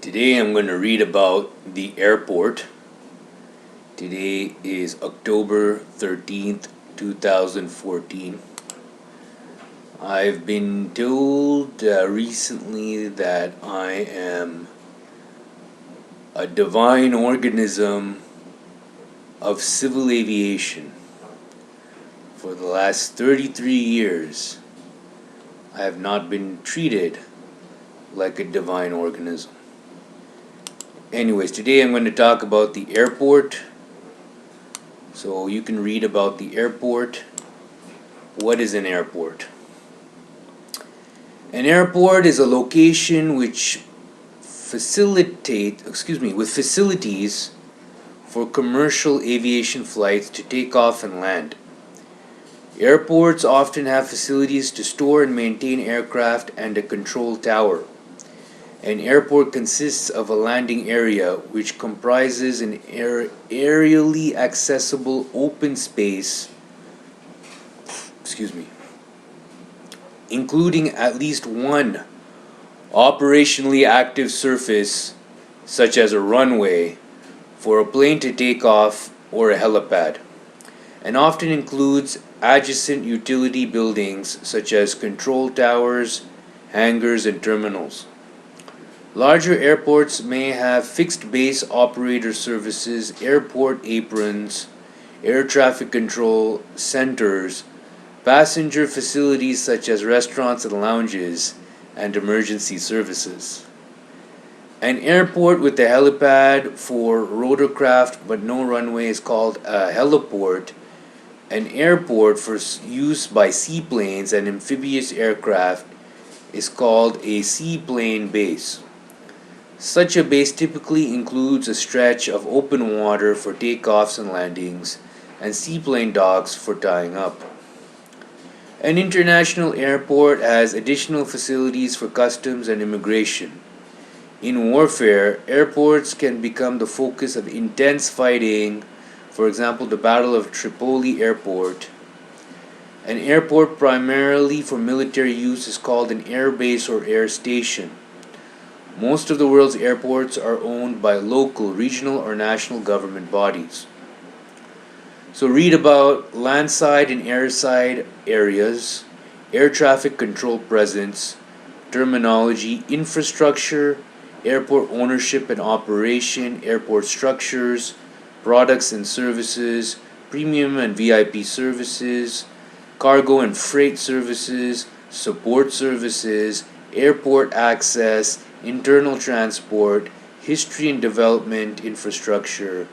Today I'm going to read about the airport. Today is October 13th, 2014. I've been told recently that I am a divine organism of civil aviation. For the last 33 years, I have not been treated like a divine organism. Anyways, today I'm going to talk about the airport. So you can read about the airport. What is an airport? An airport is a location with facilities for commercial aviation flights to take off and land. Airports often have facilities to store and maintain aircraft and a control tower. An airport consists of a landing area which comprises an aerially accessible open space, including at least one operationally active surface, such as a runway, for a plane to take off or a helipad, and often includes adjacent utility buildings such as control towers, hangars, and terminals. Larger airports may have fixed base operator services, airport aprons, air traffic control centers, passenger facilities such as restaurants and lounges, and emergency services. An airport with a helipad for rotorcraft but no runway is called a heliport. An airport for use by seaplanes and amphibious aircraft is called a seaplane base. Such a base typically includes a stretch of open water for takeoffs and landings, and seaplane docks for tying up. An international airport has additional facilities for customs and immigration. In warfare, airports can become the focus of intense fighting, for example, the Battle of Tripoli Airport. An airport primarily for military use is called an air base or air station. Most of the world's airports are owned by local, regional, or national government bodies. So read about landside and airside areas, air traffic control presence, terminology, infrastructure, airport ownership and operation, airport structures, products and services, premium and VIP services, cargo and freight services, support services, airport access, internal transport, history and development infrastructure,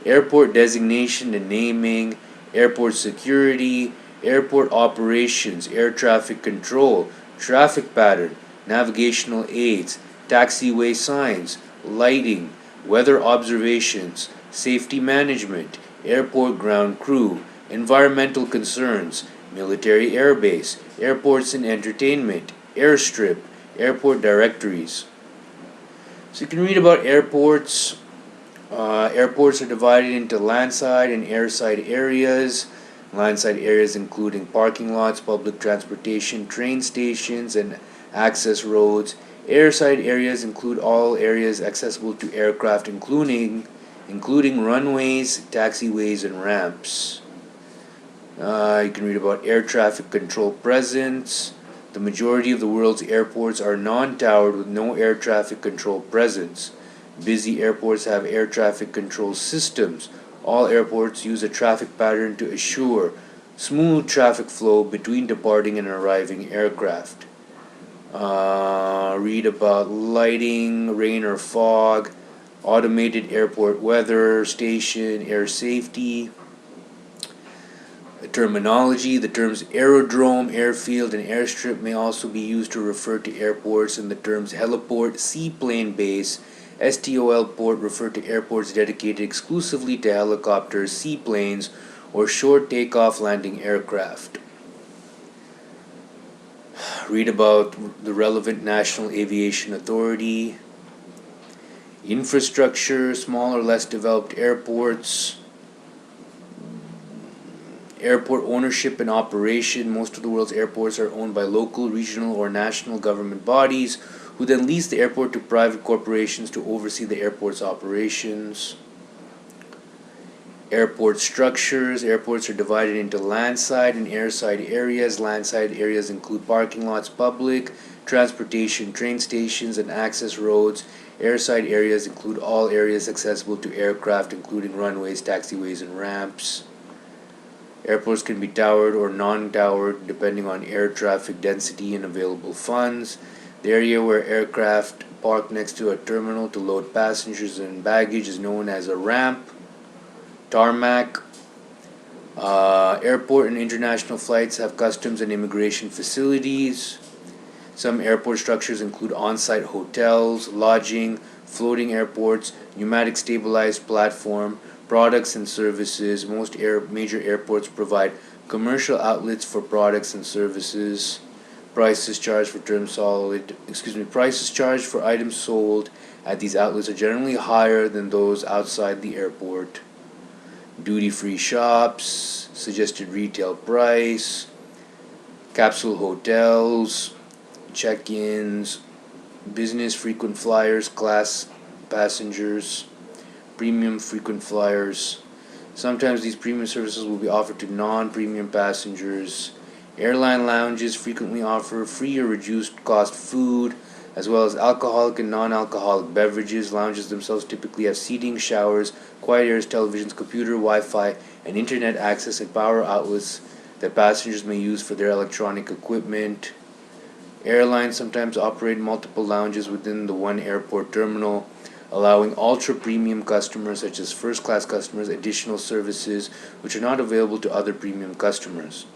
airport designation and naming, airport security, airport operations, air traffic control, traffic pattern, navigational aids, taxiway signs, lighting, weather observations, safety management, airport ground crew, environmental concerns, military airbase, airports and entertainment, airstrip, airport directories. So you can read about airports. Airports are divided into landside and airside areas. Landside areas including parking lots, public transportation, train stations, and access roads. Airside areas include all areas accessible to aircraft, including runways, taxiways, and ramps. You can read about air traffic control presence. The majority of the world's airports are non-towered with no air traffic control presence. Busy airports have air traffic control systems. All airports use a traffic pattern to assure smooth traffic flow between departing and arriving aircraft. Read about lighting, rain or fog, automated airport weather station, air safety. Terminology. The terms aerodrome, airfield, and airstrip may also be used to refer to airports, and the terms heliport, seaplane base, STOL port refer to airports dedicated exclusively to helicopters, seaplanes, or short takeoff landing aircraft. Read about the relevant National Aviation Authority. Infrastructure, small or less developed airports. Airport ownership and operation. Most of the world's airports are owned by local, regional, or national government bodies who then lease the airport to private corporations to oversee the airport's operations. Airport structures. Airports are divided into landside and airside areas. Landside areas include parking lots, public transportation, train stations, and access roads. Airside areas include all areas accessible to aircraft, including runways, taxiways, and ramps. Airports can be towered or non-towered depending on air traffic density and available funds. The area where aircraft park next to a terminal to load passengers and baggage is known as a ramp. Tarmac. Airport and international flights have customs and immigration facilities. Some airport structures include on-site hotels, lodging, floating airports, pneumatic stabilized platform, products and services. Most major airports provide commercial outlets for products and services. Prices charged for items sold at these outlets are generally higher than those outside the airport. Duty-free shops, suggested retail price, capsule hotels, check-ins, business frequent flyers, class passengers, premium frequent flyers. Sometimes these premium services will be offered to non-premium passengers. Airline lounges frequently offer free or reduced cost food, as well as alcoholic and non-alcoholic beverages. Lounges themselves typically have seating, showers, quiet areas, televisions, computer, Wi-Fi, and internet access and power outlets that passengers may use for their electronic equipment. Airlines sometimes operate multiple lounges within the one airport terminal, allowing ultra-premium customers, such as first-class customers, additional services which are not available to other premium customers.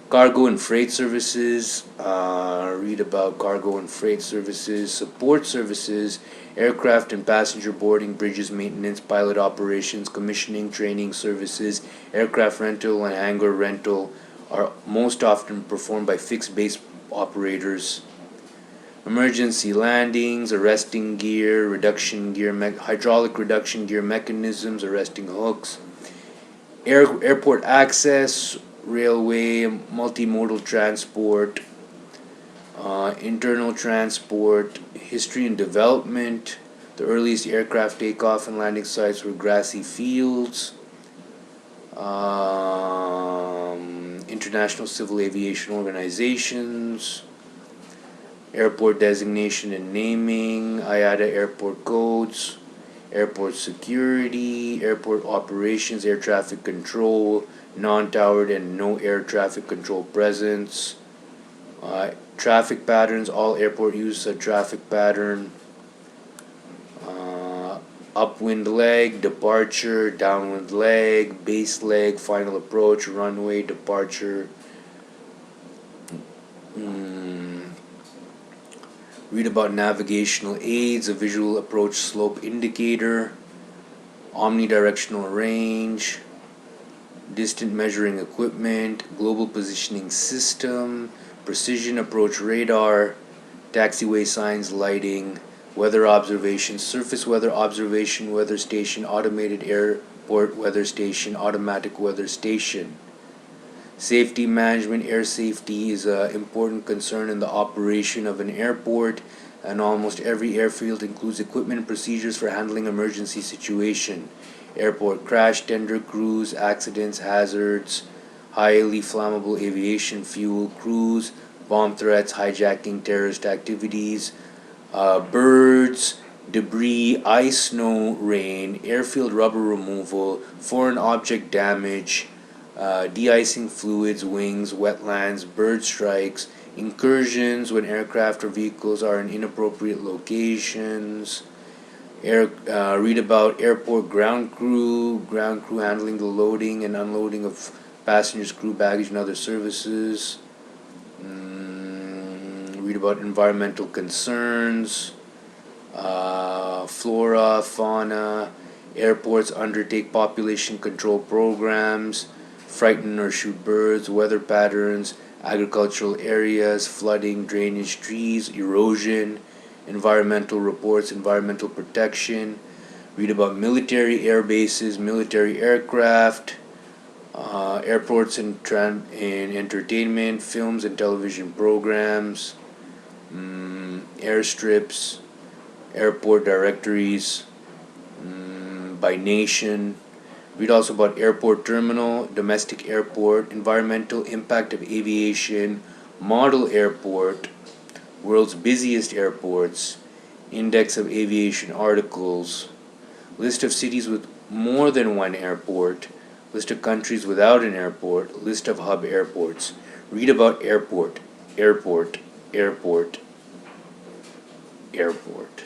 Cargo and freight services. Read about cargo and freight services. Support services. Aircraft and passenger boarding, bridges maintenance, pilot operations, commissioning, training services, aircraft rental and hangar rental are most often performed by fixed base operators. Emergency landings, arresting gear, reduction gear, hydraulic reduction gear mechanisms, arresting hooks. Airport access, railway, multimodal transport, internal transport, history and development. The earliest aircraft takeoff and landing sites were grassy fields. International civil aviation organizations. Airport designation and naming, IATA airport codes, airport security, airport operations, air traffic control, non-towered and no air traffic control presence. Traffic patterns, all airport use a traffic pattern. Upwind leg, departure, downwind leg, base leg, final approach, runway, departure. Read about navigational aids, a visual approach slope indicator, omnidirectional range, distant measuring equipment, global positioning system, precision approach radar, taxiway signs, lighting, weather observation, surface weather observation, weather station, automated airport weather station, automatic weather station. Safety management. Air safety is an important concern in the operation of an airport, and almost every airfield includes equipment and procedures for handling emergency situation. Airport crash, tender crews, accidents, hazards, highly flammable aviation fuel, crews, bomb threats, hijacking, terrorist activities, birds, debris, ice, snow, rain, airfield rubber removal, foreign object damage, de-icing fluids, wings, wetlands, bird strikes, incursions when aircraft or vehicles are in inappropriate locations. Read about airport ground crew handling the loading and unloading of passengers, crew, baggage, and other services. Read about environmental concerns, flora, fauna. Airports undertake population control programs, frighten or shoot birds, weather patterns, agricultural areas, flooding, drainage, trees, erosion, environmental reports, environmental protection. Read about military air bases, military aircraft, airports and entertainment, films and television programs, airstrips, airport directories, by nation. Read also about airport terminal, domestic airport, environmental impact of aviation, model airport, world's busiest airports, index of aviation articles, list of cities with more than one airport, list of countries without an airport, list of hub airports. Read about airport, airport, airport, airport.